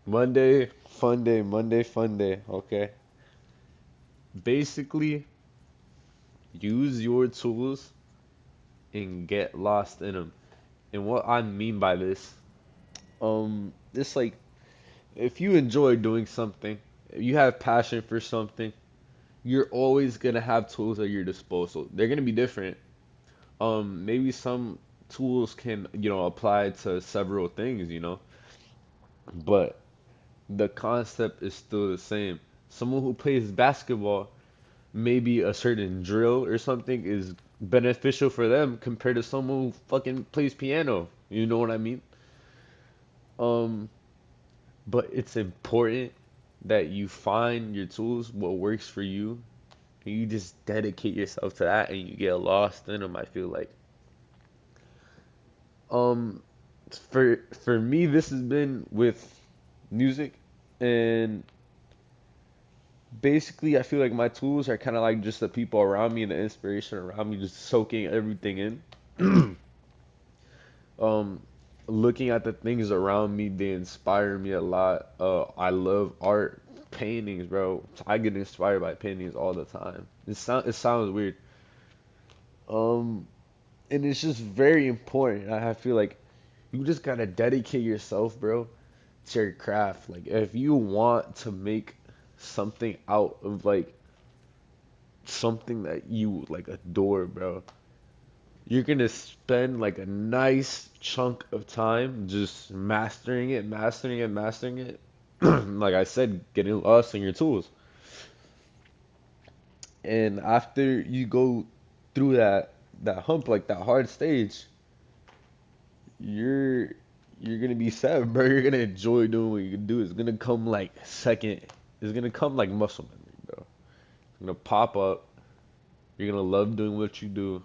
Monday, fun day, Monday, fun day. Okay. Basically, use your tools and get lost in them. And what I mean by this, it's like if you enjoy doing something, if you have passion for something, you're always gonna have tools at your disposal. They're gonna be different. Maybe some tools can, apply to several things, but the concept is still the same. Someone who plays basketball, maybe a certain drill or something is beneficial for them compared to someone who fucking plays piano. You know what I mean? Um, but it's important that you find your tools, what works for you, and you just dedicate yourself to that and you get lost in them, I feel like. Um, for me, this has been with music, and basically, I feel like my tools are kind of like just the people around me and the inspiration around me, just soaking everything in. Um, looking at the things around me, they inspire me a lot. I love art, paintings, bro. I get inspired by paintings all the time. It sounds weird. Um, and it's just very important. I feel like you just gotta dedicate yourself, bro, to your craft. Like if you want to make something out of like something that you like adore, bro, you're gonna spend like a nice chunk of time just mastering it, mastering it, mastering it. Like I said, getting lost in your tools. And after you go through that hump, like that hard stage, you're you're gonna be set, bro. You're gonna enjoy doing what you can do. It's gonna come like second. It's gonna come like muscle memory, bro. It's gonna pop up. You're gonna love doing what you do,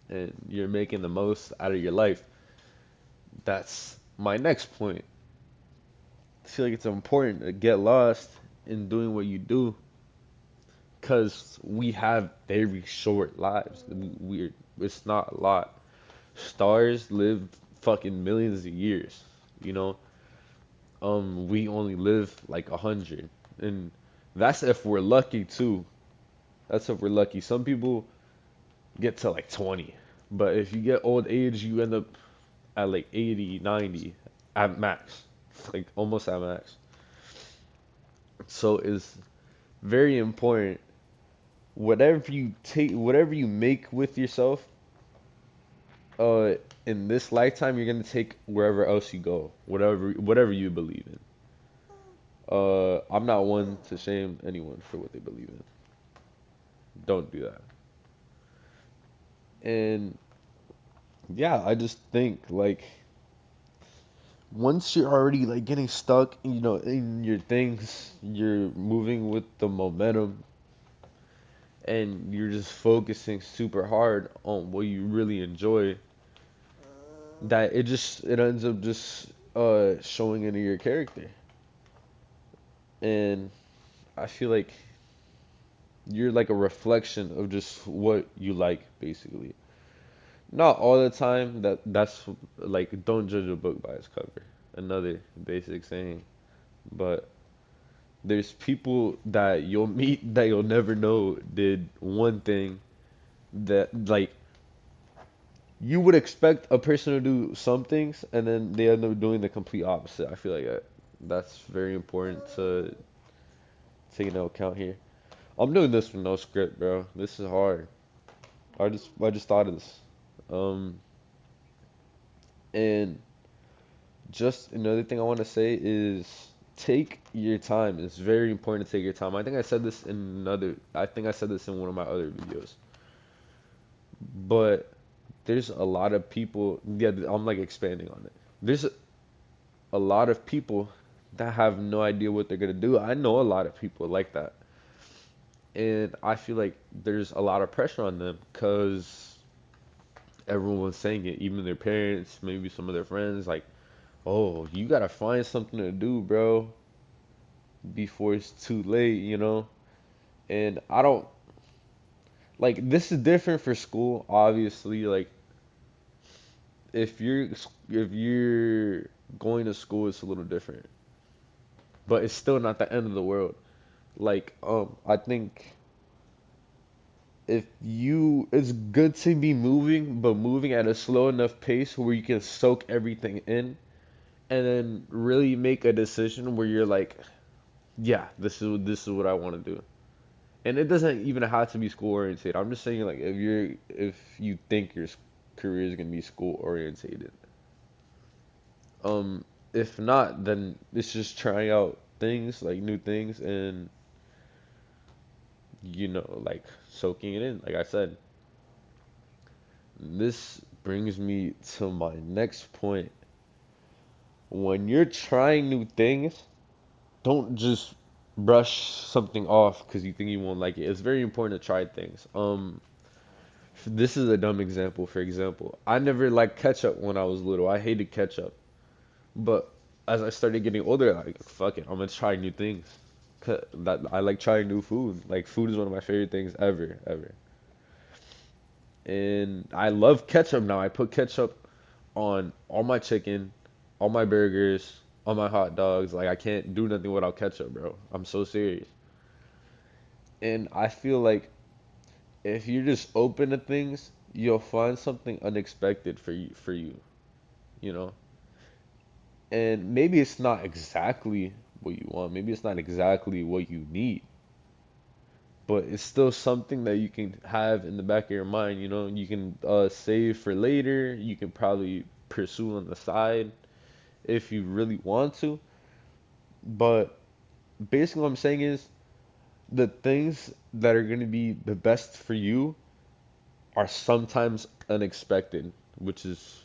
and you're making the most out of your life. That's my next point. I feel like it's important to get lost in doing what you do, because we have very short lives. It's not a lot. Stars live fucking millions of years, you know. We only live like 100, and that's if we're lucky too. That's if we're lucky. Some people get to like 20, but if you get old age, you end up at like 80, 90 at max, like almost at max. So it's very important. Whatever you make with yourself, uh, in this lifetime, you're gonna take wherever else you go, whatever you believe in. I'm not one to shame anyone for what they believe in. Don't do that. And yeah, I just think like once you're already like getting stuck, in your things, you're moving with the momentum and you're just focusing super hard on what you really enjoy, that it ends up just showing into your character. And I feel like you're like a reflection of just what you like basically. Not all the time. That's like don't judge a book by its cover. Another basic saying. But there's people that you'll meet that you'll never know did one thing that like you would expect a person to do some things and then they end up doing the complete opposite. I feel like that's very important to take into account here. I'm doing this with no script, bro. This is hard. I just thought of this. Um, and just another thing I want to say is take your time. It's very important to take your time. I think I said this in one of my other videos. But there's a lot of people, yeah, I'm like expanding on it. There's a lot of people that have no idea what they're gonna do. I know a lot of people like that. And I feel like there's a lot of pressure on them because everyone's saying it, even their parents, maybe some of their friends, like, oh, you gotta find something to do, bro, before it's too late. And I don't like this is different for school, obviously. Like if you're going to school, it's a little different. but it's still not the end of the world. Like, I think if you, it's good to be moving, but moving at a slow enough pace where you can soak everything in and then really make a decision where you're like, yeah, this is what I want to do. And it doesn't even have to be school oriented. I'm just saying like if you think your career is gonna be school orientated. Um, if not, then it's just trying out things like new things and like soaking it in. Like I said, this brings me to my next point. When you're trying new things, don't just brush something off because you think you won't like it. It's very important to try things. This is a dumb example. For example, I never liked ketchup when I was little. I hated ketchup. But as I started getting older, like fuck it, I'm gonna try new things. 'Cause that I like trying new food. Like food is one of my favorite things ever, ever. And I love ketchup now. I put ketchup on all my chicken, all my burgers, all my hot dogs. Like I can't do nothing without ketchup, bro. I'm so serious. And I feel like if you're just open to things, you'll find something unexpected you know? And maybe it's not exactly what you want. Maybe it's not exactly what you need, but it's still something that you can have in the back of your mind, You can save for later. You can probably pursue on the side if you really want to. But basically what I'm saying is the things that are going to be the best for you are sometimes unexpected, which is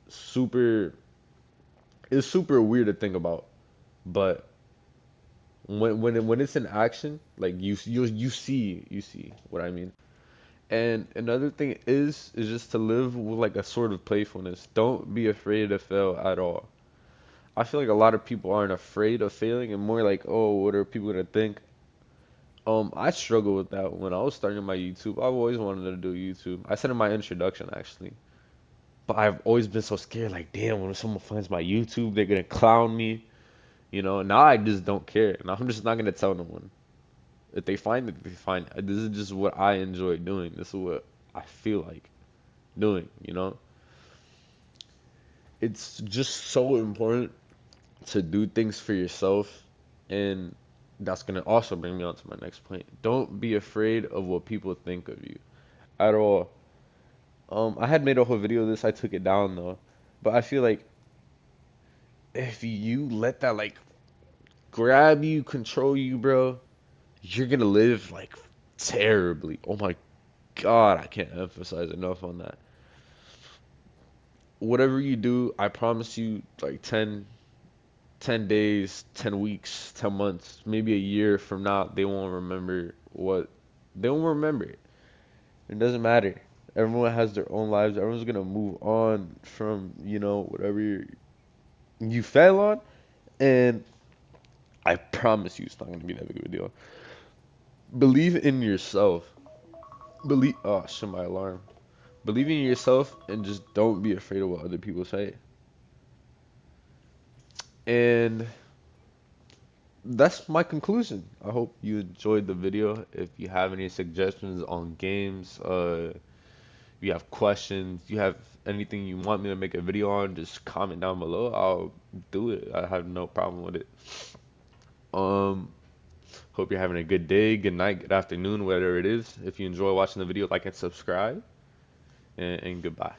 super it's super weird to think about. But when it's in action, like you see what I mean. And another thing is just to live with like a sort of playfulness. Don't be afraid to fail at all. I feel like a lot of people aren't afraid of failing and more like, oh, what are people gonna think? I struggled with that when I was starting my YouTube. I've always wanted to do YouTube. I said in my introduction actually. But I've always been so scared, like, damn, when someone finds my YouTube, they're gonna clown me. Now I just don't care. Now I'm just not gonna tell no one. If they find it, they find it. This is just what I enjoy doing. This is what I feel like doing. It's just so important to do things for yourself, and that's gonna also bring me on to my next point. Don't be afraid of what people think of you at all. I had made a whole video of this. I took it down though, but I feel like if you let that like grab you, control you, bro, you're gonna live like terribly. Oh my God, I can't emphasize enough on that. Whatever you do, I promise you, like 10 days, 10 weeks, 10 months, maybe a year from now, they won't remember it. It doesn't matter. Everyone has their own lives. Everyone's gonna move on from, whatever you fell on, and I promise you it's not gonna be that big of a deal. Believe in yourself. Oh shit, my alarm. Believe in yourself and just don't be afraid of what other people say. And that's my conclusion. I hope you enjoyed the video. If you have any suggestions on games, if you have questions, you have anything you want me to make a video on, just comment down below. I'll do it. I have no problem with it. Um, Hope you're having a good day, good night, good afternoon, whatever it is. If you enjoy watching the video, like and subscribe, and goodbye.